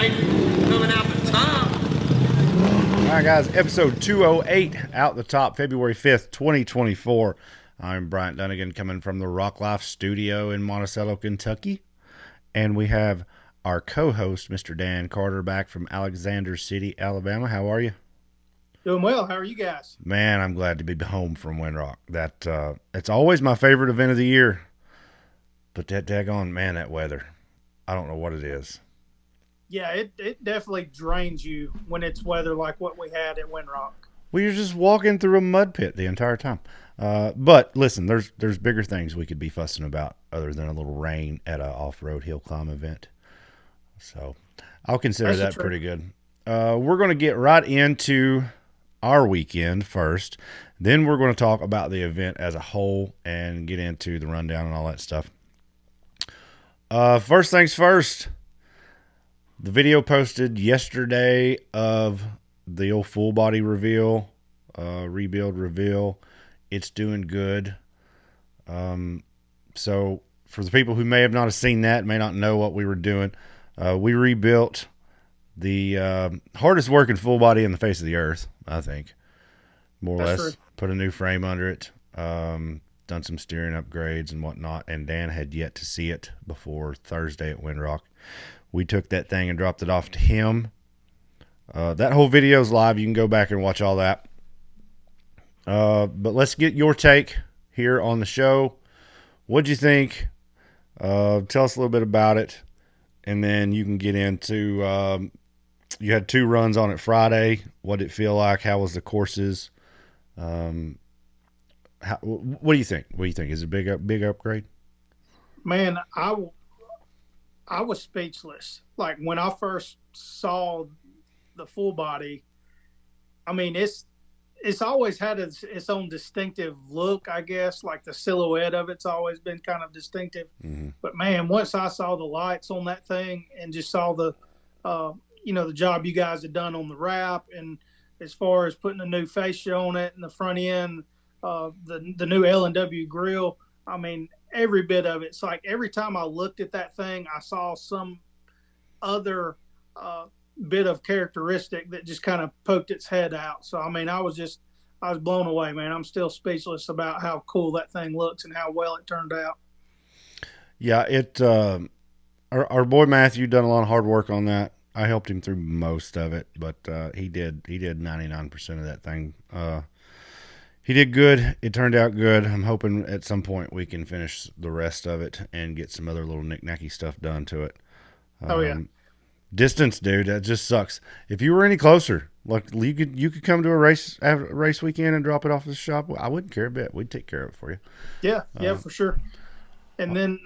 right, coming out the top. All right, guys, episode 208 out the top, February 5th, 2024. I'm Bryant Dunnigan coming from the Rock Life studio in Monticello, Kentucky. And we have our co-host, Mr. Dan Carter, back from Alexander City, Alabama. How are you? Doing well. How are you guys? Man, I'm glad to be home from Windrock. It's always my favorite event of the year. But that daggone, man, that weather. I don't know what it is. Yeah, it definitely drains you when it's weather like what we had at Windrock. Well, you're just walking through a mud pit the entire time. But listen, there's bigger things we could be fussing about other than a little rain at an off-road hill climb event. So I'll consider that pretty good. We're going to get right into our weekend first. Then we're going to talk about the event as a whole and get into the rundown and all that stuff. First things first. The video posted yesterday of the old full body reveal, rebuild reveal. It's doing good. So for the people who may have not seen that, may not know what we were doing, we rebuilt the hardest working full body in the face of the earth, I think. More or less. True. Put a new frame under it. Done some steering upgrades and whatnot. And Dan had yet to see it before Thursday at Windrock. We took that thing and dropped it off to him. That whole video is live. You can go back and watch all that. But let's get your take here on the show. What'd you think? Tell us a little bit about it. And then you can get into, you had 2 runs on it Friday. What did it feel like? How was the courses? What do you think? What do you think? Is it a big upgrade? Man, I was speechless. Like when I first saw the full body, I mean, it's always had its own distinctive look, I guess. Like the silhouette of it's always been kind of distinctive. Mm-hmm. But man, once I saw the lights on that thing and just saw the, the job you guys had done on the wrap, and as far as putting a new fascia on it and the front end, the new L&W grill, I mean, every bit of it. It's like every time I looked at that thing, I saw some other bit of characteristic that just kind of poked its head out. So, I mean, I was blown away, man. I'm still speechless about how cool that thing looks and how well it turned out. Yeah, our boy Matthew done a lot of hard work on that. I helped him through most of it, but he did 99% of that thing. He did good. It turned out good. I'm hoping at some point we can finish the rest of it and get some other little knick-knacky stuff done to it. Yeah. Distance, dude, that just sucks. If you were any closer, like you could come to a race weekend and drop it off at the shop. I wouldn't care a bit. We'd take care of it for you. Yeah, for sure. And then,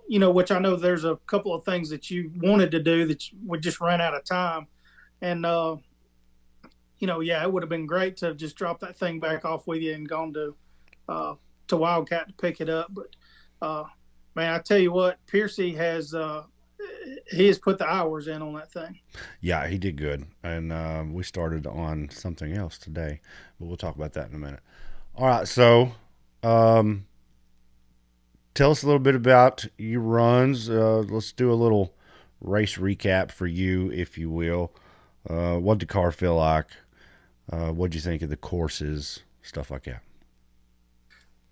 which I know there's a couple of things that you wanted to do that we just ran out of time. And, it would have been great to just drop that thing back off with you and gone to Wildcat to pick it up. But, man, I tell you what, Piercy has put the hours in on that thing. Yeah, he did good. And we started on something else today, but we'll talk about that in a minute. All right, so tell us a little bit about your runs. Let's do a little race recap for you, if you will. What did the car feel like? What did you think of the courses? Stuff like that.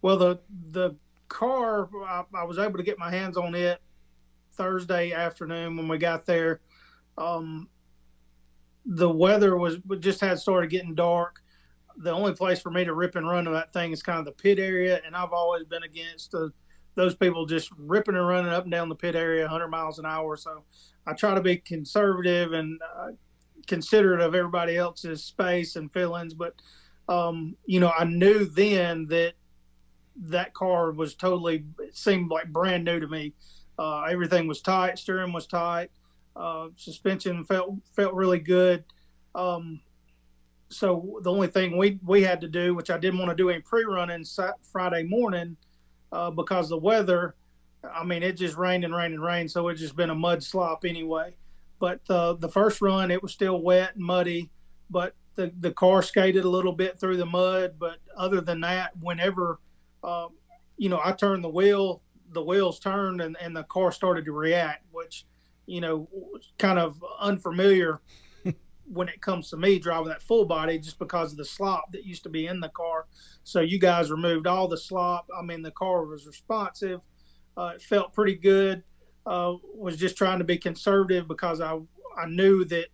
Well, the car, I was able to get my hands on it Thursday afternoon when we got there. The weather just had started getting dark. The only place for me to rip and run to that thing is kind of the pit area, and I've always been against those people just ripping and running up and down the pit area 100 miles an hour. So I try to be conservative and considerate of everybody else's space and feelings. But, I knew then that car was it seemed like brand new to me. Everything was tight. Steering was tight. Suspension felt really good. So the only thing we had to do, which I didn't want to do any pre-running Friday morning because the weather, I mean, it just rained and rained and rained. So it's just been a mud slop anyway. But the first run, it was still wet and muddy, but the car skated a little bit through the mud. But other than that, whenever, I turned the wheels turned and the car started to react, which, kind of unfamiliar when it comes to me driving that full body, just because of the slop that used to be in the car. So you guys removed all the slop. I mean, the car was responsive. It felt pretty good. Was just trying to be conservative because I knew that,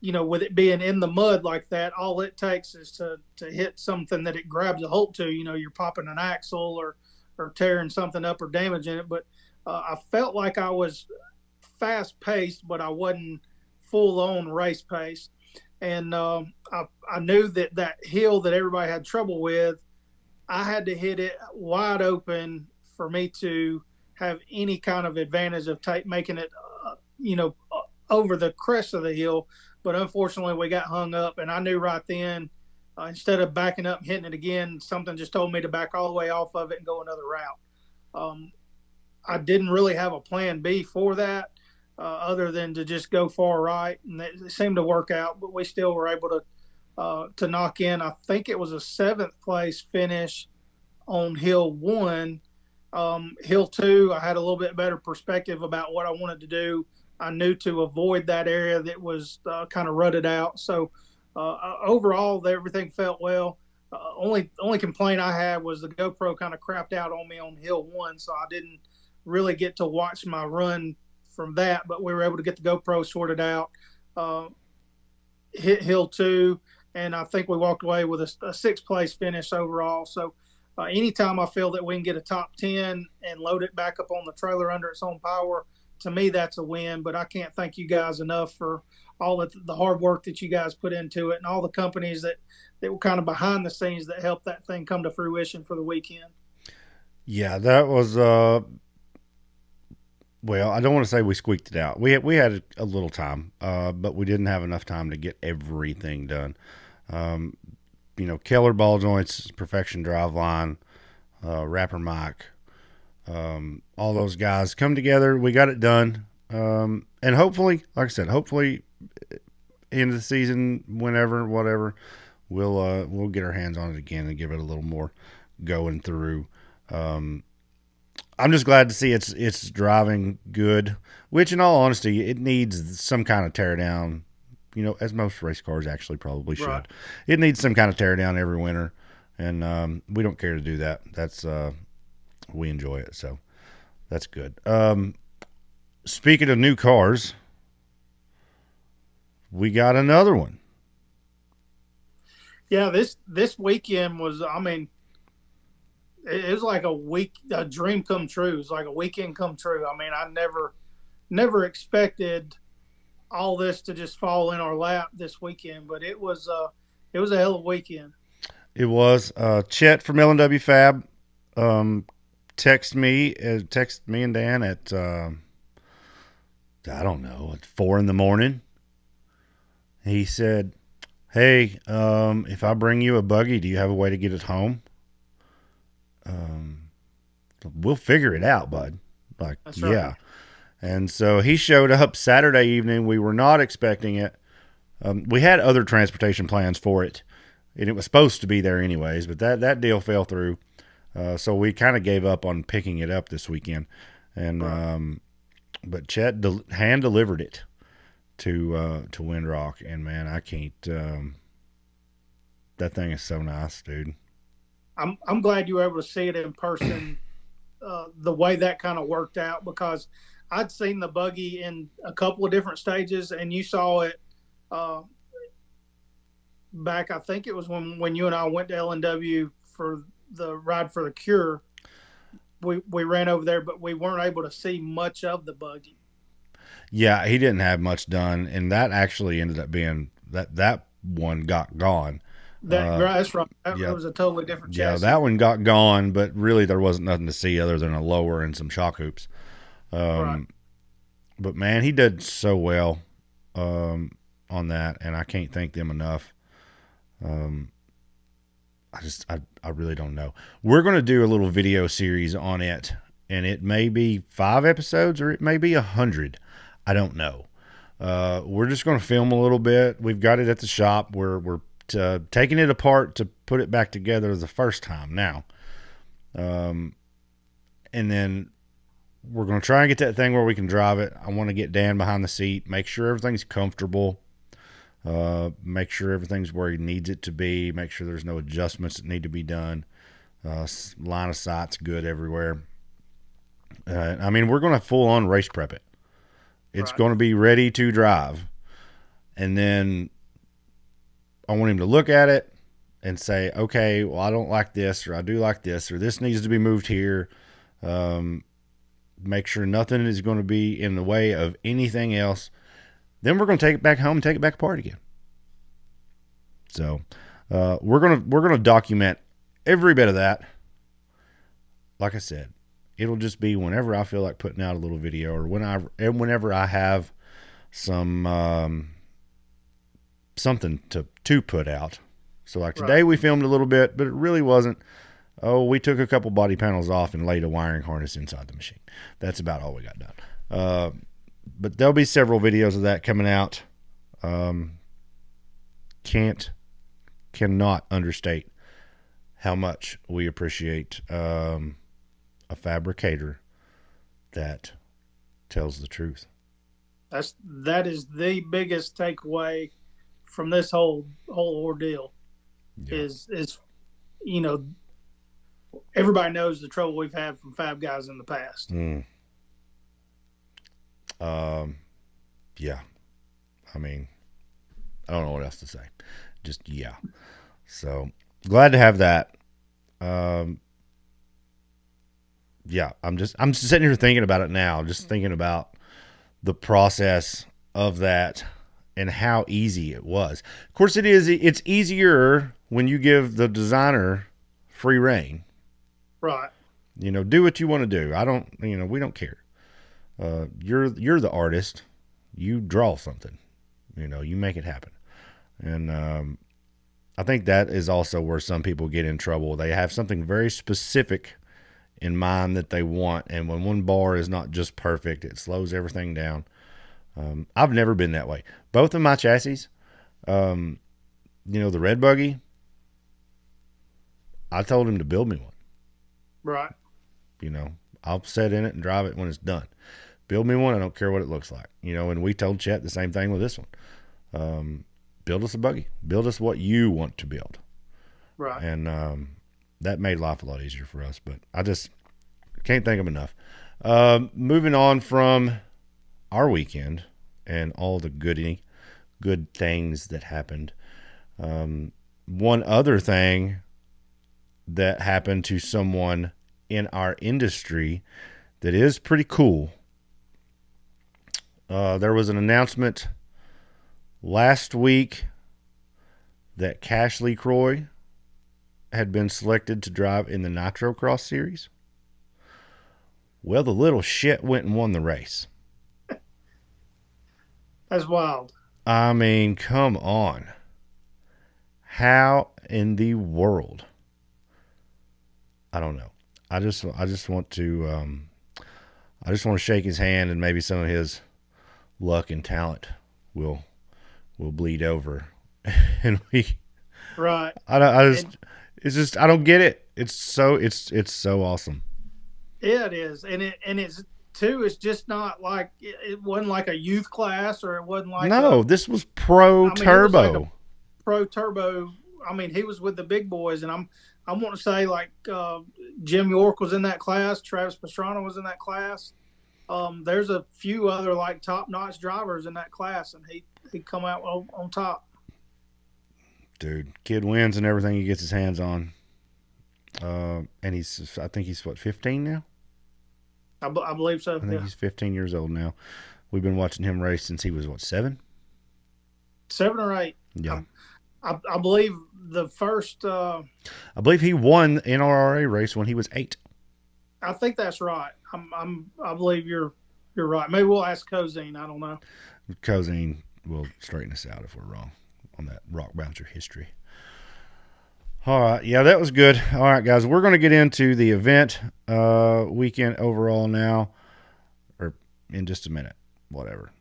with it being in the mud like that, all it takes is to hit something that it grabs a hold to. You're popping an axle or tearing something up or damaging it. But I felt like I was fast paced, but I wasn't full on race pace. And I knew that hill that everybody had trouble with, I had to hit it wide open for me to have any kind of advantage of making it, over the crest of the hill. But unfortunately, we got hung up, and I knew right then, instead of backing up and hitting it again, something just told me to back all the way off of it and go another route. I didn't really have a plan B for that, other than to just go far right, and it seemed to work out. But we still were able to knock in. I think it was a 7th place finish on hill 1. Hill 2, I had a little bit better perspective about what I wanted to do. I knew to avoid that area that was kind of rutted out. So overall, everything felt well. Only complaint I had was the GoPro kind of crapped out on me on hill 1, so I didn't really get to watch my run from that. But we were able to get the GoPro sorted out, hit hill 2, and I think we walked away with a 6th place finish overall. So anytime I feel that we can get a top 10 and load it back up on the trailer under its own power, to me, that's a win. But I can't thank you guys enough for all the hard work that you guys put into it, and all the companies that were kind of behind the scenes that helped that thing come to fruition for the weekend. Yeah, that was, well, I don't want to say we squeaked it out. We had a little time, but we didn't have enough time to get everything done. Keller ball joints, Perfection driveline, Rapper Mike, all those guys come together. We got it done. And hopefully, like I said, end of the season, whatever, we'll get our hands on it again and give it a little more going through. I'm just glad to see it's driving good, which in all honesty, it needs some kind of tear down, as most race cars actually probably should. Right. It needs some kind of tear down every winter, and we don't care to do that. That's we enjoy it, so that's good. Speaking of new cars, we got another one. Yeah, this weekend was, I mean, it was like a dream come true. It was like a weekend come true. I mean, I never expected all this to just fall in our lap this weekend, but it was a hell of a weekend. It was. Chet from L&W Fab text me and Dan at I don't know, at 4 a.m. He said, "Hey, if I bring you a buggy, do you have a way to get it home?" We'll figure it out, bud. Like, that's right. Yeah. And so he showed up Saturday evening. We were not expecting it. We had other transportation plans for it, and it was supposed to be there anyways, but that deal fell through. So we kind of gave up on picking it up this weekend. And right. But Chet hand delivered it to Windrock, and man, I can't. That thing is so nice, dude. I'm glad you were able to see it in person, the way that kind of worked out, because I'd seen the buggy in a couple of different stages, and you saw it back. I think it was when you and I went to L&W for the Ride for the Cure. We ran over there, but we weren't able to see much of the buggy. Yeah, he didn't have much done, and that actually ended up being that one got gone. That's right. That was a totally different chassis. Yeah, that one got gone, but really there wasn't nothing to see other than a lower and some shock hoops. Right. But man, he did so well on that, and I can't thank them enough. I really don't know. We're going to do a little video series on it, and it may be 5 episodes or it may be 100. I don't know. We're just going to film a little bit. We've got it at the shop. We're taking it apart to put it back together the first time now. And then we're going to try and get that thing where we can drive it. I want to get Dan behind the seat, make sure everything's comfortable, make sure everything's where he needs it to be, make sure there's no adjustments that need to be done. Line of sight's good everywhere. I mean, we're going to full on race prep it. It's going to be ready to drive. And then I want him to look at it and say, okay, well, I don't like this, or I do like this, or this needs to be moved here. Make sure nothing is going to be in the way of anything else. Then we're going to take it back home and take it back apart again. So we're gonna document every bit of that. Like I said, it'll just be whenever I feel like putting out a little video, or whenever I have some something to put out. So like today we filmed a little bit, but it really wasn't. Oh, we took a couple body panels off and laid a wiring harness inside the machine. That's about all we got done. But there'll be several videos of that coming out. Cannot understate how much we appreciate a fabricator that tells the truth. That is the biggest takeaway from this whole ordeal. Yeah. Is everybody knows the trouble we've had from Fab Guys in the past. Yeah. I mean, I don't know what else to say. Just, yeah. So, glad to have that. Yeah, I'm just sitting here thinking about it now. Just thinking about the process of that and how easy it was. Of course, it's easier when you give the designer free reign. Right. Do what you want to do. We don't care. You're the artist. You draw something. You make it happen. And I think that is also where some people get in trouble. They have something very specific in mind that they want, and when one bar is not just perfect, it slows everything down. I've never been that way. Both of my chassis, the red buggy, I told him to build me one. Right. I'll sit in it and drive it when it's done. Build me one. I don't care what it looks like. And we told Chet the same thing with this one. Build us a buggy. Build us what you want to build. Right. And that made life a lot easier for us. But I just can't think of enough. Moving on from our weekend and all the good things that happened. One other thing that happened to someone in our industry that is pretty cool. There was an announcement last week that Cashley Croy had been selected to drive in the Nitro Cross Series. Well, the little shit went and won the race. That's wild. I mean, come on. How in the world? I don't know. I just want to shake his hand, and maybe some of his luck and talent will bleed over, and we. Right. I don't get it. It's so awesome. Yeah, it is, and it's too. It's just not like it wasn't like a youth class, or it wasn't like this was pro turbo. Like pro turbo. I mean, he was with the big boys, and I want to say like Jim York was in that class, Travis Pastrana was in that class. There's a few other like top notch drivers in that class, and he come out on top. Dude, kid wins and everything he gets his hands on. And I think he's 15 now? I believe so. I think he's 15 years old now. We've been watching him race since he was 7? 7 or 8. Yeah. I believe the first. I believe he won the NRRA race when he was 8. I think that's right. I believe you're right. Maybe we'll ask Cozine. I don't know. Cozine will straighten us out if we're wrong on that rock bouncer history. All right. Yeah, that was good. All right, guys. We're going to get into the event weekend overall now, or in just a minute. Whatever.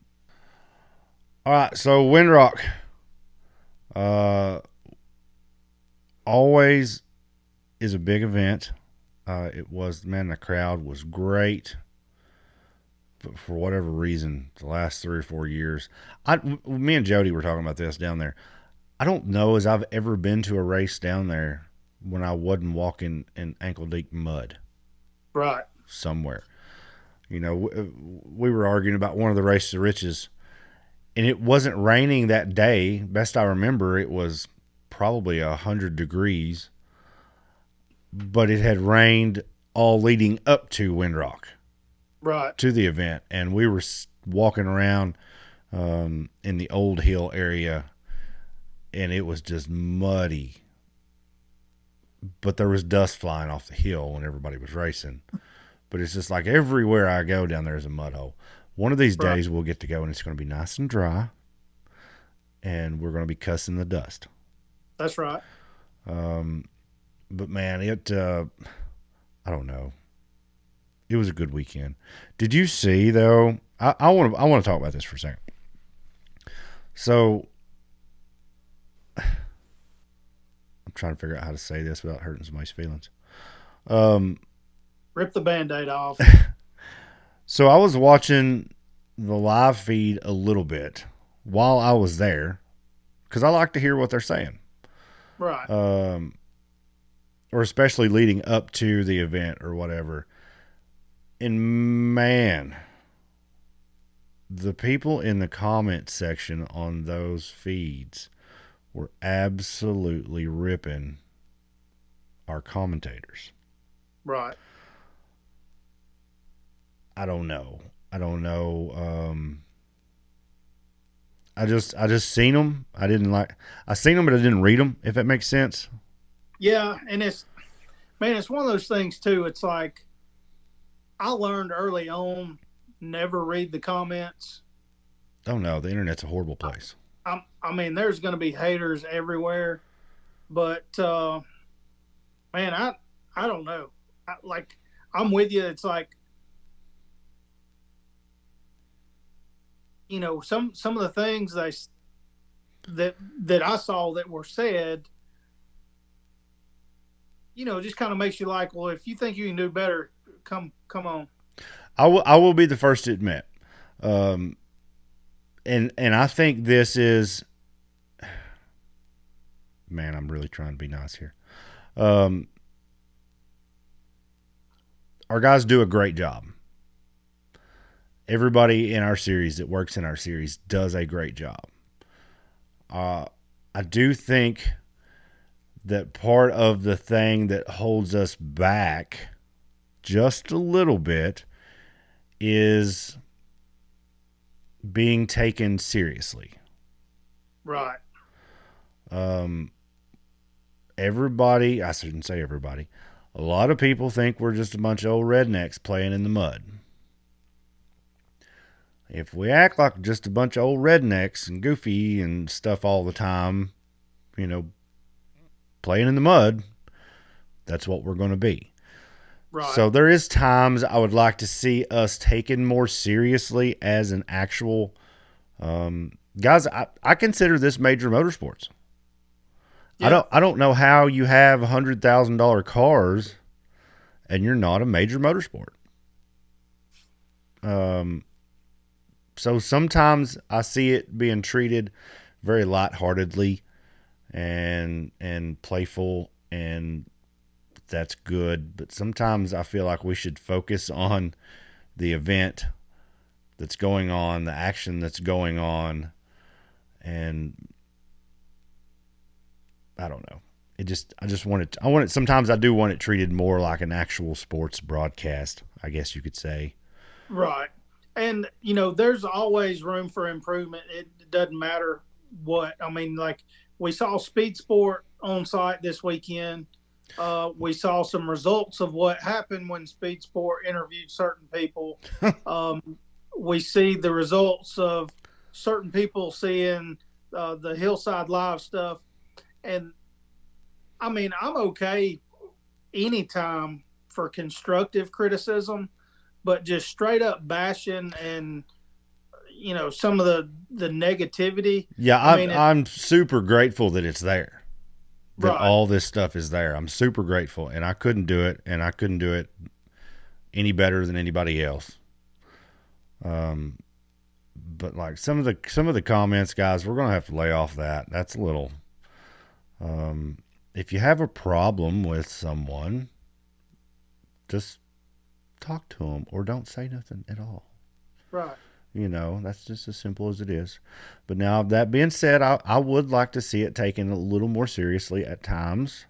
All right. So, Windrock. Always is a big event. It was, man, the crowd was great. but for whatever reason, the last 3 or 4 years, me and Jody were talking about this down there. I don't know as I've ever been to a race down there when I wasn't walking in ankle deep mud. Right. Somewhere. You know, we were arguing about one of the races of riches, and it wasn't raining that day. Best I remember, it was probably 100 degrees, but it had rained all leading up to Windrock, right, to the event, and we were walking around in the Old Hill area, and it was just muddy, but there was dust flying off the hill when everybody was racing. But it's just like everywhere I go down there is a mud hole. One of these days we'll get to go, and it's going to be nice and dry, and we're going to be cussing the dust. That's right. But man, I don't know. It was a good weekend. Did you see though? I want to talk about this for a second. So I'm trying to figure out how to say this without hurting somebody's feelings. Rip the Band-Aid off. So I was watching the live feed a little bit while I was there because I like to hear what they're saying. Right. Or especially leading up to the event or whatever. And man, the people in the comment section on those feeds were absolutely ripping our commentators. Right. I don't know. I just seen them. I seen them, but I didn't read them, if that makes sense. Yeah. And it's one of those things too. It's like, I learned early on, never read the comments. Oh no, the internet's a horrible place. I mean, there's going to be haters everywhere, but man, I don't know. I'm with you. It's like, you know, some of the things that I saw that were said, you know, just kind of makes you like, well, if you think you can do better, come on. I will be the first to admit, and I think this is, man, I'm really trying to be nice here. Our guys do a great job. Everybody in our series that works in our series does a great job. I do think that part of the thing that holds us back just a little bit is being taken seriously. Right. Everybody, I shouldn't say everybody, a lot of people think we're just a bunch of old rednecks playing in the mud. If we act like just a bunch of old rednecks and goofy and stuff all the time, you know, playing in the mud, that's what we're going to be. Right. So there is times I would like to see us taken more seriously as an actual guys. I consider this major motorsports. Yeah. I don't know how you have $100,000 cars and you're not a major motorsport. So sometimes I see it being treated very lightheartedly and playful, and that's good. But sometimes I feel like we should focus on the event that's going on, the action that's going on, and I don't know. Sometimes I do want it treated more like an actual sports broadcast, I guess you could say. Right. And, you know, there's always room for improvement. It doesn't matter what. I mean, like, we saw Speed Sport on site this weekend. We saw some results of what happened when Speed Sport interviewed certain people. We see the results of certain people seeing the Hillside Live stuff. And, I mean, I'm okay anytime for constructive criticism. But just straight up bashing and, you know, some of the negativity. Yeah, I'm super grateful that it's there. That right. All this stuff is there. I'm super grateful, and I couldn't do it, and I couldn't do it any better than anybody else. But like some of the comments, guys, we're gonna have to lay off that. That's a little. If you have a problem with someone, just talk to them or don't say nothing at all. Right. That's just as simple as it is. But now, that being said, I would like to see it taken a little more seriously at times.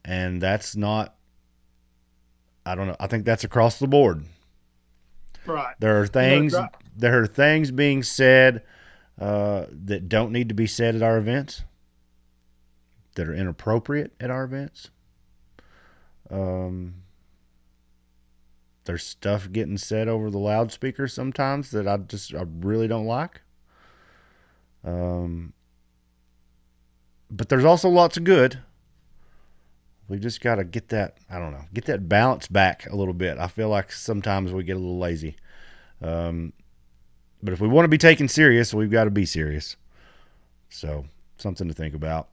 And that's not, I don't know, I think that's across the board. Right. There are things being said that don't need to be said at our events, that are inappropriate at our events. There's stuff getting said over the loudspeaker sometimes that I really don't like. But there's also lots of good. We just got to get that balance back a little bit. I feel like sometimes we get a little lazy. But if we want to be taken serious, we've got to be serious. So, something to think about.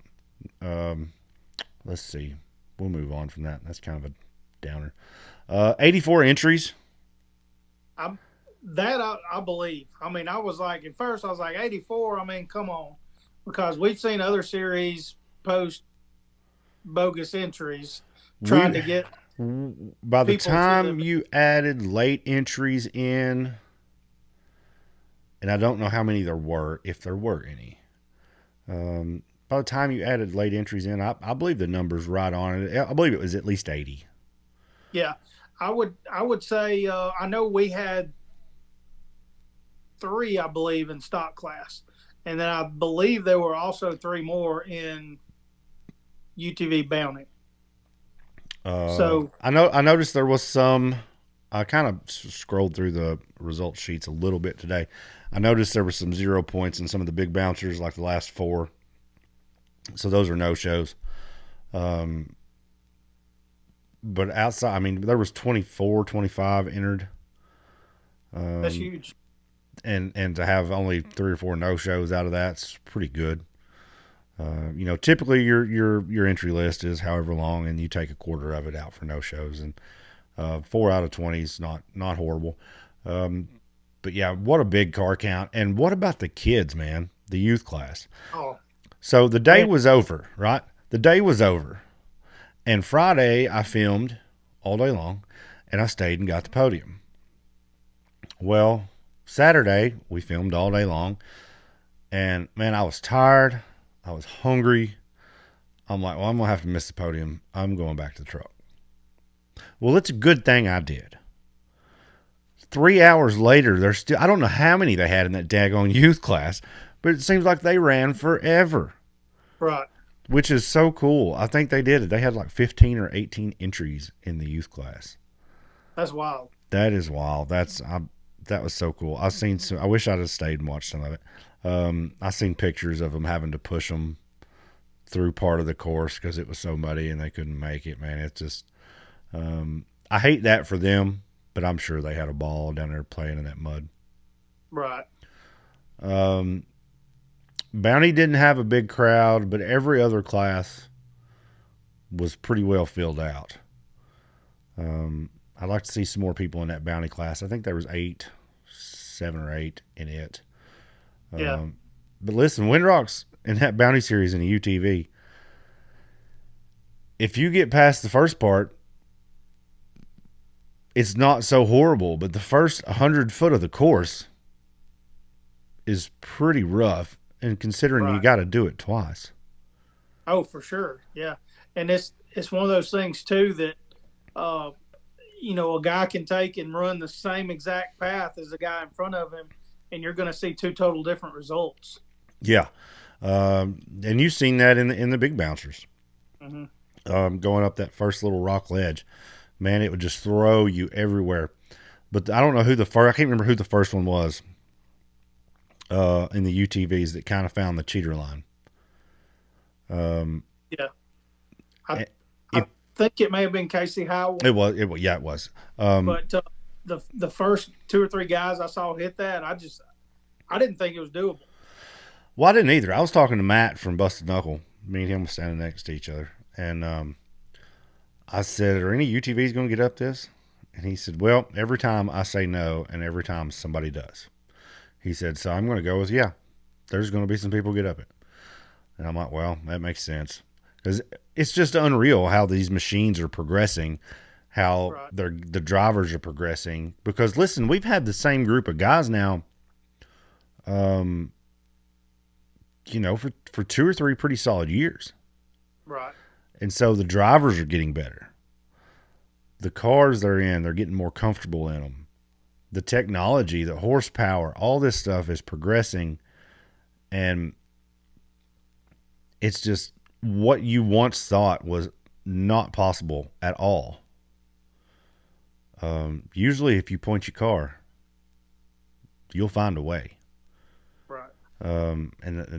Let's see. We'll move on from that. That's kind of a downer. 84 entries. I believe. I mean, I was like, at first I was like 84. I mean, come on, because we've seen other series post bogus entries trying to get. By the time you added late entries in, and I don't know how many there were, if there were any. By the time you added late entries in, I believe the number's right on it. I believe it was at least 80. Yeah. I would say I know we had 3, I believe, in stock class, and then I believe there were also 3 more in UTV bounty. So I noticed there was some. I kind of scrolled through the result sheets a little bit today. I noticed there were some 0 points in some of the big bouncers, like the last 4. So those are no shows. But outside, I mean, there was 24, 25 entered. That's huge. And to have only 3 or 4 no shows out of that's pretty good. Typically your entry list is however long, and you take a quarter of it out for no shows, and 4 out of 20 is not horrible. But yeah, what a big car count. And what about the kids, man? The youth class. Oh. So the day was over, right? The day was over. And Friday, I filmed all day long, and I stayed and got the podium. Well, Saturday, we filmed all day long, and, man, I was tired. I was hungry. I'm like, well, I'm going to have to miss the podium. I'm going back to the truck. Well, it's a good thing I did. 3 hours later, there's still, I don't know how many they had in that daggone youth class, but it seems like they ran forever. Right. Which is so cool. I think they did it. They had like 15 or 18 entries in the youth class. That's wild. That is wild. That was so cool. I wish I'd have stayed and watched some of it. I seen pictures of them having to push them through part of the course because it was so muddy and they couldn't make it. Man, it's just, I hate that for them, but I'm sure they had a ball down there playing in that mud. Right. Bounty didn't have a big crowd, but every other class was pretty well filled out. I'd like to see some more people in that Bounty class. I think there was 7 or 8 in it. Yeah. But listen, Windrock's in that Bounty series in the UTV. If you get past the first part, it's not so horrible, but the first 100 foot of the course is pretty rough. And considering you got to do it twice. Oh, for sure. Yeah. And it's one of those things too that, a guy can take and run the same exact path as the guy in front of him, and you're going to see 2 total different results. Yeah. And you've seen that in the big bouncers. Mm-hmm. Going up that first little rock ledge, man, it would just throw you everywhere. But I don't know I can't remember who the first one was. In the UTVs that kind of found the cheater line. Yeah. I think it may have been Casey Howell. It was. But the first 2 or 3 guys I saw hit that, I didn't think it was doable. Well, I didn't either. I was talking to Matt from Busted Knuckle. Me and him were standing next to each other. And I said, are any UTVs going to get up this? And he said, well, every time I say no and every time somebody does. He said, so I'm going to go with, yeah, there's going to be some people get up it. And I'm like, well, that makes sense. Because it's just unreal how these machines are progressing, how the drivers are progressing. Because, listen, we've had the same group of guys now, for 2 or 3 pretty solid years. Right. And so the drivers are getting better. The cars they're in, they're getting more comfortable in them. The technology, the horsepower, all this stuff is progressing. And it's just what you once thought was not possible at all. Usually if you point your car, you'll find a way. Right. And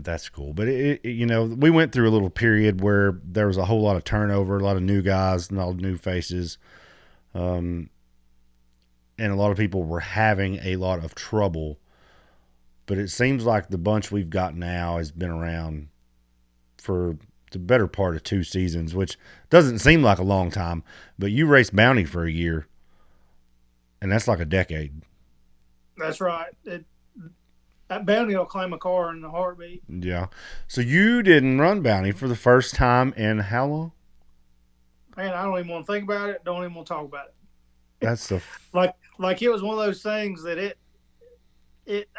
that's cool. But we went through a little period where there was a whole lot of turnover, a lot of new guys and all new faces. And a lot of people were having a lot of trouble. But it seems like the bunch we've got now has been around for the better part of 2 seasons, which doesn't seem like a long time. But you race Bounty for a year, and that's like a decade. That's right. That Bounty will claim a car in a heartbeat. Yeah. So you didn't run Bounty for the first time in how long? Man, I don't even want to think about it. Don't even want to talk about it. That's the like it was one of those things that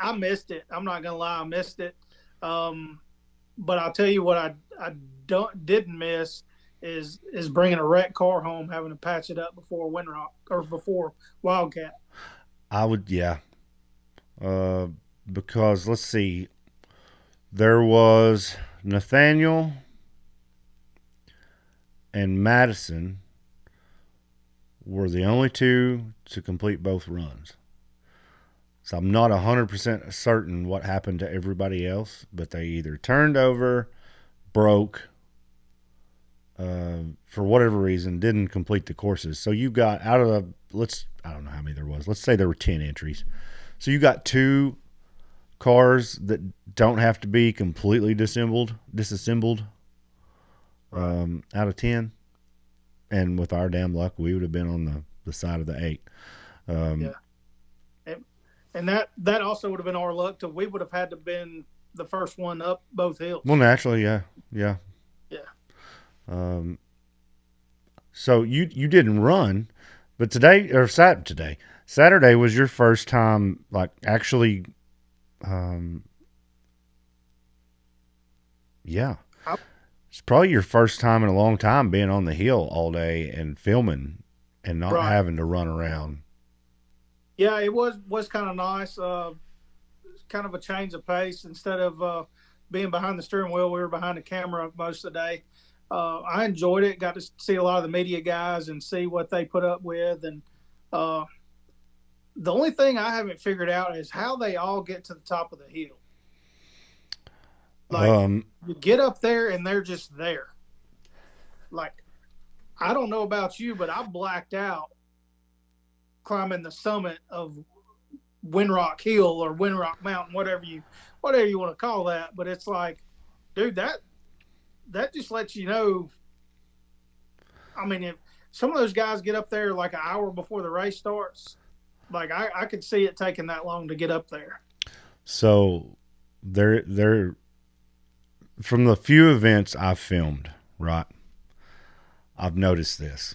I missed it. I'm not gonna lie, I missed it. But I'll tell you what I didn't miss is bringing a wrecked car home, having to patch it up before Windrock or before Wildcat. I would, yeah. Because let's see, there was Nathaniel and Madison were the only 2 to complete both runs. So I'm not 100% certain what happened to everybody else, but they either turned over, broke, for whatever reason, didn't complete the courses. So you got out of I don't know how many there was. Let's say there were 10 entries. So you got 2 cars that don't have to be completely disassembled, out of 10. And with our damn luck, we would have been on the side of the 8. Yeah. And that also would have been our luck, too. We would have had to been the first one up both hills. Well, naturally, yeah. So you didn't run, but Saturday was your first time, like, actually, yeah. It's probably your first time in a long time being on the hill all day and filming and not having to run around. Yeah, it was kind of nice. Kind of a change of pace. Instead of being behind the steering wheel, we were behind the camera most of the day. I enjoyed it. Got to see a lot of the media guys and see what they put up with. And the only thing I haven't figured out is how they all get to the top of the hill. Like, you get up there and they're just there. Like, I don't know about you, but I blacked out climbing the summit of Windrock Hill or Windrock Mountain, whatever you want to call that. But it's like, dude, that just lets you know. I mean, if some of those guys get up there like an hour before the race starts, like I could see it taking that long to get up there. So they're from the few events I've filmed, right? I've noticed this.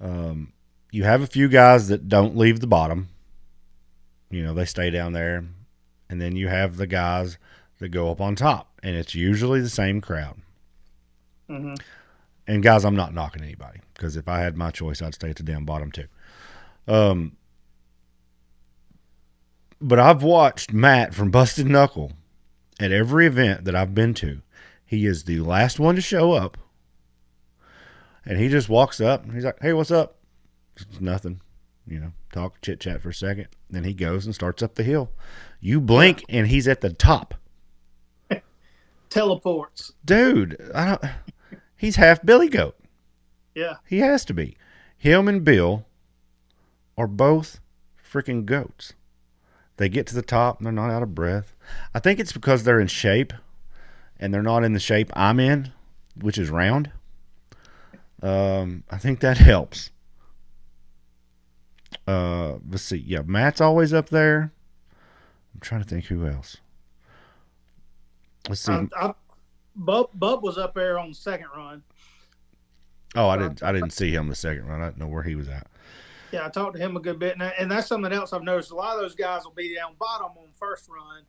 You have a few guys that don't leave the bottom. They stay down there. And then you have the guys that go up on top. And it's usually the same crowd. Mm-hmm. And guys, I'm not knocking anybody. Because if I had my choice, I'd stay at the damn bottom too. But I've watched Matt from Busted Knuckle at every event that I've been to. He is the last one to show up. And he just walks up. And he's like, hey, what's up? It's nothing. Talk, chit-chat for a second. Then he goes and starts up the hill. You blink, and he's at the top. Teleports. Dude, he's half Billy Goat. Yeah. He has to be. Him and Bill are both freaking goats. They get to the top, and they're not out of breath. I think it's because they're in shape, and they're not in the shape I'm in, which is round. I think that helps. Let's see. Yeah, Matt's always up there. I'm trying to think who else. Let's see. Bub was up there on the second run. Oh, I didn't see him the second run. I didn't know where he was at. Yeah, I talked to him a good bit, and that's something else I've noticed. A lot of those guys will be down bottom on first run,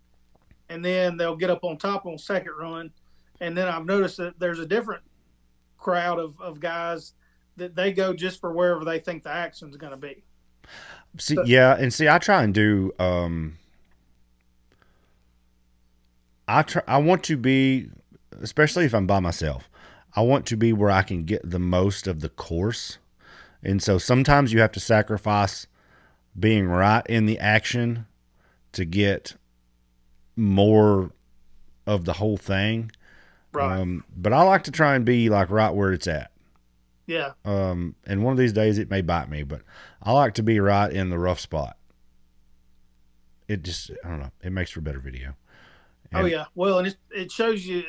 and then they'll get up on top on second run, and then I've noticed that there's a different crowd of guys that they go just for wherever they think the action's going to be. See, yeah, and see, I try and do. I want to be, especially if I'm by myself, I want to be where I can get the most of the course. And so sometimes you have to sacrifice being right in the action to get more of the whole thing. Right. But I like to try and be like right where it's at. Yeah. And one of these days it may bite me, but I like to be right in the rough spot. It just, I don't know, it makes for better video. And, yeah. Well, and it shows you,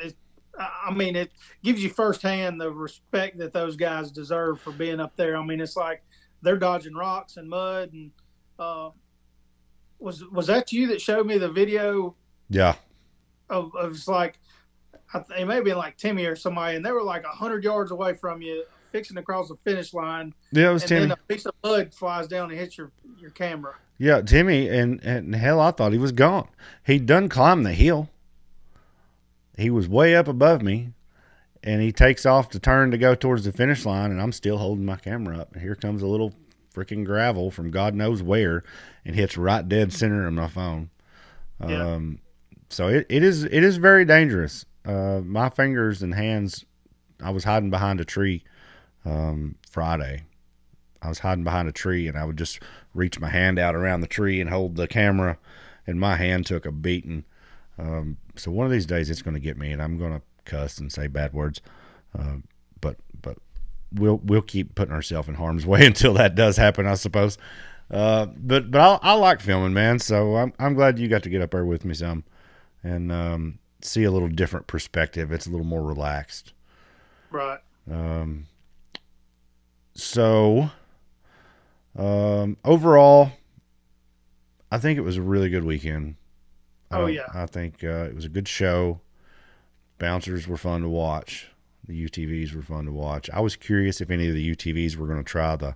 I mean, it gives you firsthand the respect that those guys deserve for being up there. I mean, it's like they're dodging rocks and mud. And was that you that showed me the video? Yeah. Of it's like, it may have been like Timmy or somebody, and they were like 100 yards away from you, fixing to cross the finish line. Yeah, it was and Timmy. And then a piece of mud flies down and hits your camera. Yeah, Timmy, and hell, I thought he was gone. He'd done climbed the hill. He was way up above me, and he takes off to turn to go towards the finish line, and I'm still holding my camera up. And here comes a little freaking gravel from God knows where and hits right dead center of my phone. Yeah. So it is very dangerous. My fingers and hands, I was hiding behind a tree Friday. I was hiding behind a tree, and I would just reach my hand out around the tree and hold the camera, and my hand took a beating. So one of these days it's going to get me, and I'm going to cuss and say bad words. But we'll keep putting ourselves in harm's way until that does happen, I suppose. But I like filming, man. So I'm glad you got to get up there with me some and see a little different perspective. It's a little more relaxed. Right. So overall, I think it was a really good weekend. I think it was a good show. Bouncers were fun to watch. The UTVs were fun to watch. I was curious if any of the UTVs were going to try the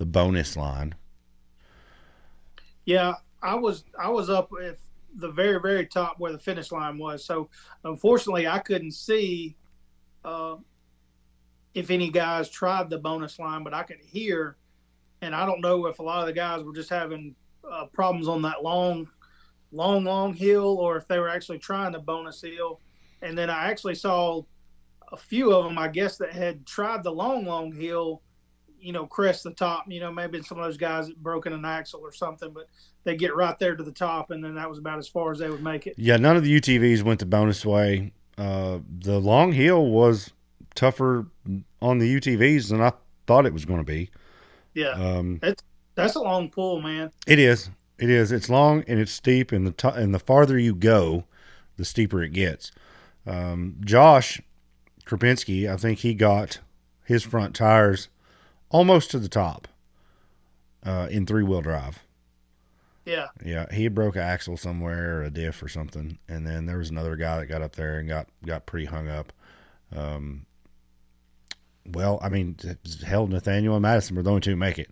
bonus line. Yeah, I was up at the very, very top where the finish line was. So unfortunately, I couldn't see if any guys tried the bonus line, but I could hear. And I don't know if a lot of the guys were just having problems on that long hill, or if they were actually trying the bonus hill. And then I actually saw a few of them, I guess, that had tried the long hill, crest the top. Maybe some of those guys that broken an axle or something, but they get right there to the top, and then that was about as far as they would make it. Yeah, none of the UTVs went the bonus way. The long hill was tougher on the UTVs than I thought it was going to be. Yeah, that's a long pull, man. It is. It's long and it's steep, and the farther you go, the steeper it gets. Josh Krapinski, I think he got his front tires almost to the top in 3-wheel drive. Yeah. Yeah, he broke an axle somewhere, or a diff or something, and then there was another guy that got up there and got pretty hung up. Well, I mean, hell, Nathaniel and Madison were the only two to make it.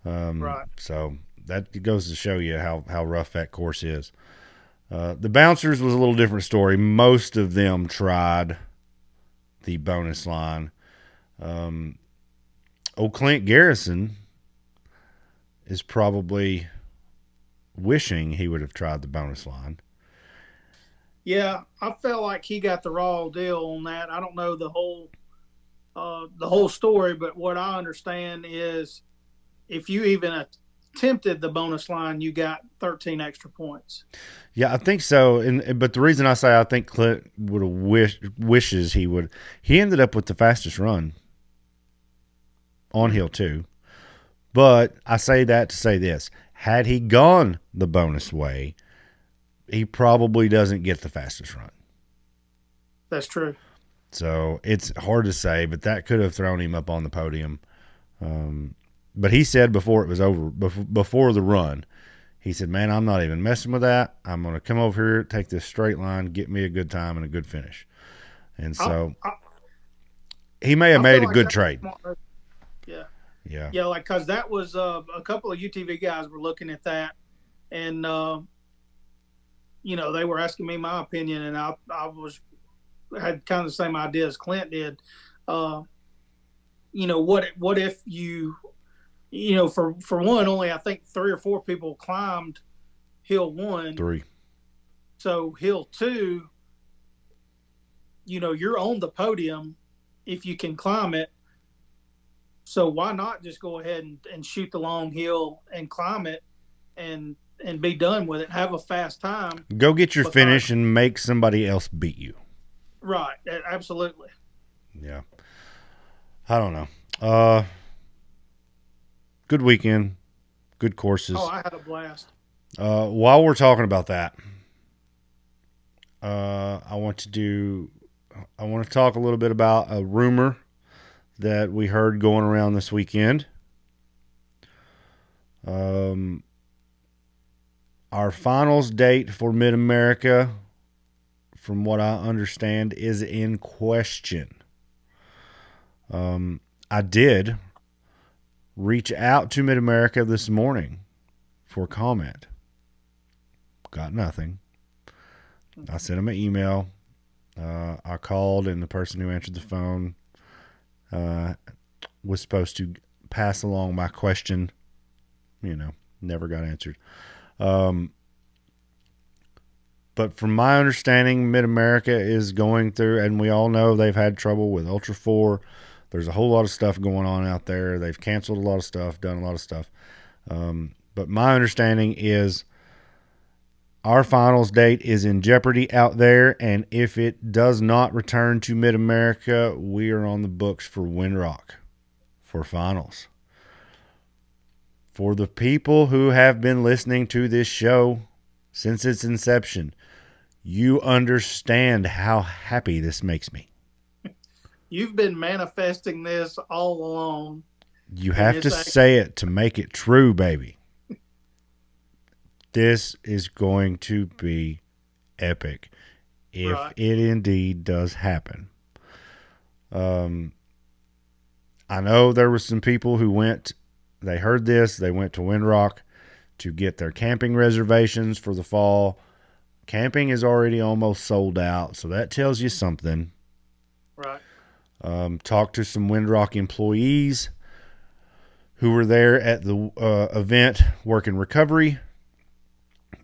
Right. So that goes to show you how rough that course is. The bouncers was a little different story. Most of them tried the bonus line. Old Clint Garrison is probably wishing he would have tried the bonus line. Yeah, I felt like he got the raw deal on that. I don't know the whole story, but what I understand is if you even attempted the bonus line, you got 13 extra points. Yeah, I think so. But the reason I say I think Clint would have wishes he would, he ended up with the fastest run on hill 2. But I say that to say this: had he gone the bonus way, he probably doesn't get the fastest run. That's true. So it's hard to say, but that could have thrown him up on the podium. But he said before it was over, before the run, he said, man, I'm not even messing with that. I'm going to come over here, take this straight line, get me a good time and a good finish. And so he may have made a good trade. Yeah. Yeah. Yeah, like, because that was a couple of UTV guys were looking at that. And, they were asking me my opinion, and I had kind of the same idea as Clint did. What if you, for one, only I think 3 or 4 people climbed hill 1. 3. So hill 2, you're on the podium if you can climb it. So why not just go ahead and shoot the long hill and climb it and be done with it, have a fast time. Go get your finish and make somebody else beat you. Right. Absolutely. Yeah. I don't know. Good weekend. Good courses. Oh, I had a blast. While we're talking about that, I want to talk a little bit about a rumor that we heard going around this weekend. Our finals date for Mid-America, from what I understand, is in question. I did reach out to Mid-America this morning for comment. Got nothing. I sent them an email. I called, and the person who answered the phone was supposed to pass along my question. Never got answered. But from my understanding, Mid-America is going through, and we all know they've had trouble with Ultra 4. There's a whole lot of stuff going on out there. They've canceled a lot of stuff, done a lot of stuff. But my understanding is our finals date is in jeopardy out there, and if it does not return to Mid-America, we are on the books for Windrock for finals. For the people who have been listening to this show since its inception, you understand how happy this makes me. You've been manifesting this all along. You have to say it to make it true, baby. This is going to be epic if it indeed does happen. I know there were some people who they heard this, they went to Windrock to get their camping reservations for the fall. Camping is already almost sold out, so that tells you something. Right. Talked to some Windrock employees who were there at the event working recovery.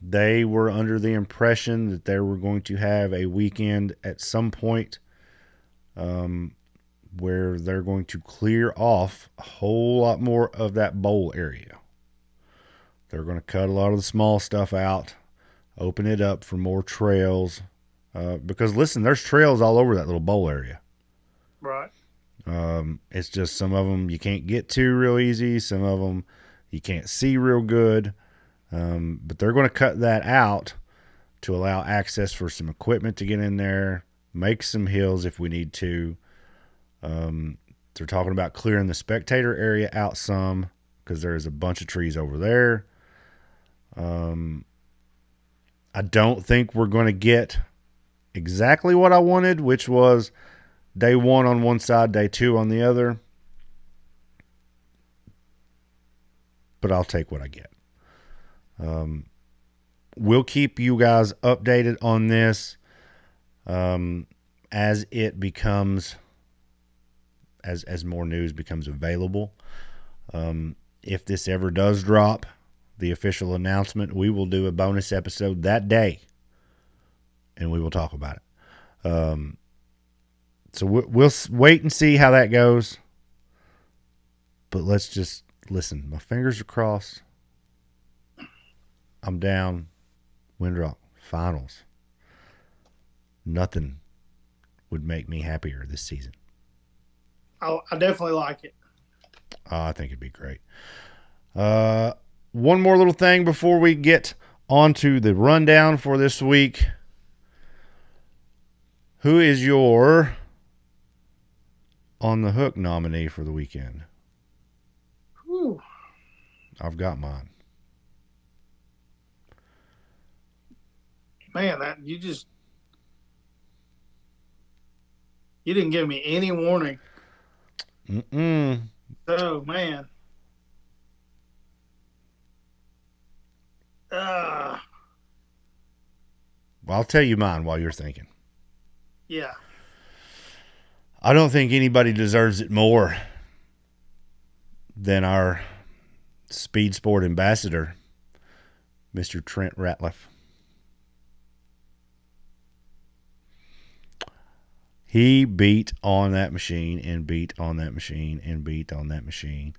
They were under the impression that they were going to have a weekend at some point where they're going to clear off a whole lot more of that bowl area. They're going to cut a lot of the small stuff out, open it up for more trails. Because, listen, there's trails all over that little bowl area. Right. It's just some of them you can't get to real easy. Some of them you can't see real good. But they're going to cut that out to allow access for some equipment to get in there, make some hills if we need to. They're talking about clearing the spectator area out some because there is a bunch of trees over there. I don't think we're going to get exactly what I wanted, which was day 1 on one side, day 2 on the other. But I'll take what I get. We'll keep you guys updated on this as it becomes, as more news becomes available. If this ever does drop, the official announcement, we will do a bonus episode that day, and we will talk about it. So we'll wait and see how that goes. But let's just listen. My fingers are crossed. I'm down. Windrock finals. Nothing would make me happier this season. I definitely like it. I think it'd be great. One more little thing before we get on to the rundown for this week. Who is your On the Hook nominee for the weekend? Whew. I've got mine. Man, you didn't give me any warning. Mm-mm. Oh man. Well, I'll tell you mine while you're thinking. Yeah. I don't think anybody deserves it more than our Speed Sport ambassador, Mr. Trent Ratliff. He beat on that machine and beat on that machine and beat on that machine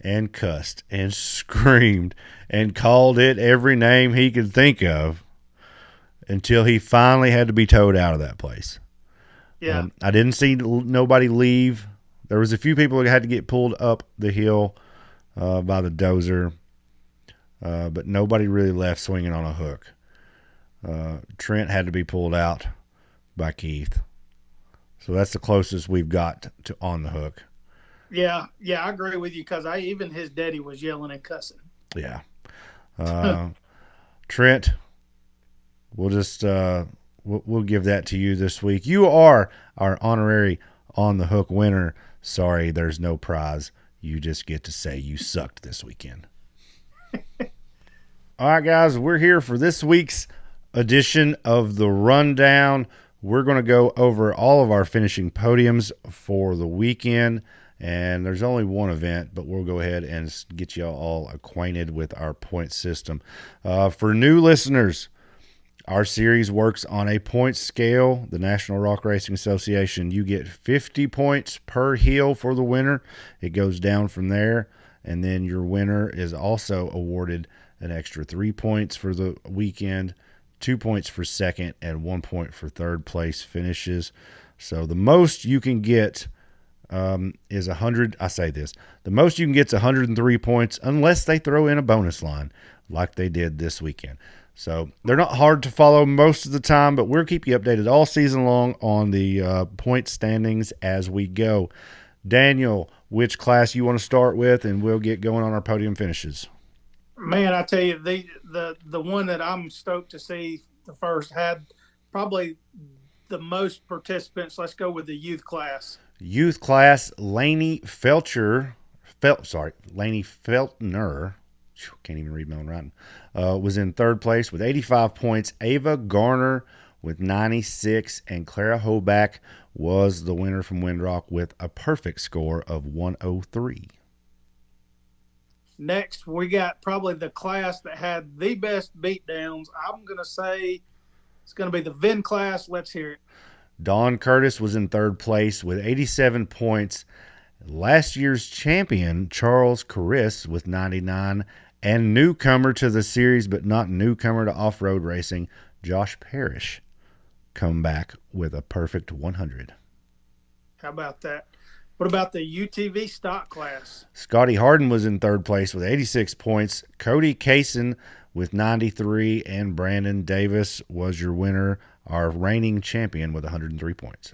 and cussed and screamed and called it every name he could think of until he finally had to be towed out of that place. Yeah. I didn't see nobody leave. There was a few people that had to get pulled up the hill by the dozer, but nobody really left swinging on a hook. Trent had to be pulled out by Keith. So that's the closest we've got to on the hook. Yeah, I agree with you because even his daddy was yelling and cussing. Yeah. Trent, we'll just we'll give that to you this week. You are our honorary on the hook winner. Sorry, there's no prize. You just get to say you sucked this weekend. All right, guys, we're here for this week's edition of the Rundown. We're going to go over all of our finishing podiums for the weekend, and there's only one event, but we'll go ahead and get you all acquainted with our point system. For new listeners, our series works on a point scale. The National Rock Racing Association, you get 50 points per hill for the winner. It goes down from there, and then your winner is also awarded an extra 3 points for the weekend, 2 points for second, and 1 point for third place finishes. So the most you can get is 100. I say this. The most you can get is 103 points unless they throw in a bonus line like they did this weekend. So they're not hard to follow most of the time, but we'll keep you updated all season long on the point standings as we go. Daniel, which class you want to start with, and we'll get going on our podium finishes. Man, I tell you, the one that I'm stoked to see the first had probably the most participants. Let's go with the youth class. Youth class, Laney Feltner, can't even read my own writing, was in third place with 85 points. Ava Garner with 96, and Clara Hoback was the winner from Windrock with a perfect score of 103. Next, we got probably the class that had the best beatdowns. I'm going to say it's going to be the VIN class. Let's hear it. Dawn Curtis was in third place with 87 points. Last year's champion, Charles Carris, with 99. And newcomer to the series, but not newcomer to off-road racing, Josh Parrish, come back with a perfect 100. How about that? What about the UTV stock class? Scotty Harden was in third place with 86 points. Cody Kaysen with 93, and Brandon Davis was your winner, our reigning champion, with 103 points.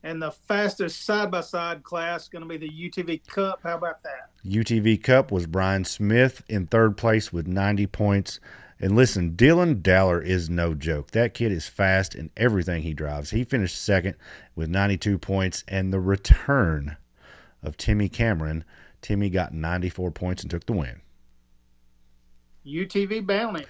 And the fastest side-by-side class is going to be the UTV Cup. How about that? UTV Cup was Brian Smith in third place with 90 points. And listen, Dylan Daller is no joke. That kid is fast in everything he drives. He finished second with 92 points. And the return of Timmy Cameron, Timmy got 94 points and took the win. UTV Bounty.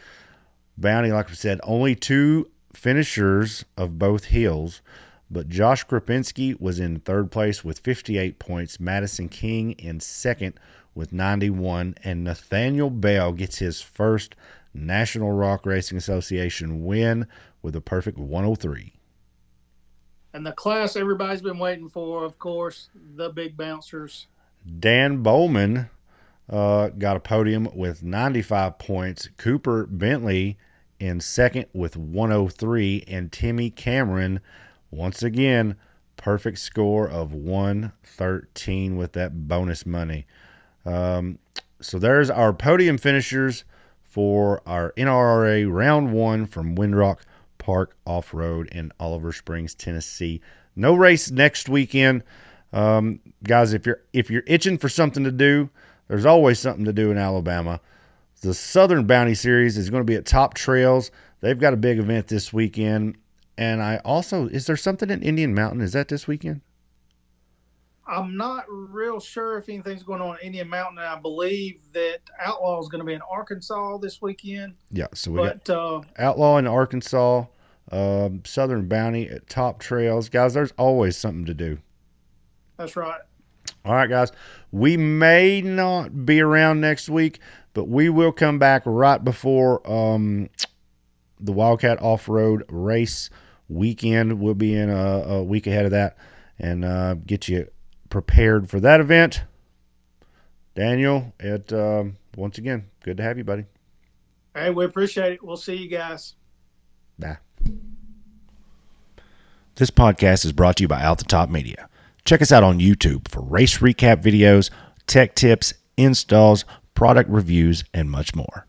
Bounty, like I said, only 2 finishers of both hills. But Josh Krapinski was in third place with 58 points. Madison King in second with 91. And Nathaniel Bell gets his first National Rock Racing Association win with a perfect 103. And the class everybody's been waiting for, of course, the big bouncers. Dan Bowman got a podium with 95 points. Cooper Bentley in second with 103. And Timmy Cameron, once again, perfect score of 113 with that bonus money. So there's our podium finishers for our NRRA Round 1 from Windrock Park Off-Road in Oliver Springs, Tennessee. No race next weekend. Guys, if you're itching for something to do, There's always something to do in Alabama. The Southern Bounty Series is going to be at Top Trails. They've got a big event this weekend. And is there something in Indian Mountain? Is that this weekend? I'm not real sure if anything's going on in Indian Mountain. I believe that Outlaw is going to be in Arkansas this weekend. Yeah, so we got Outlaw in Arkansas, Southern Bounty at Top Trails. Guys, there's always something to do. That's right. All right, guys. We may not be around next week, but we will come back right before the Wildcat Off-Road race weekend. We'll be in a week ahead of that and get you prepared for that event. Daniel, once again, good to have you, buddy. Hey, we appreciate it. We'll see you guys. Bye. This podcast is brought to you by Out the Top Media. Check us out on YouTube for race recap videos, tech tips, installs, product reviews, and much more.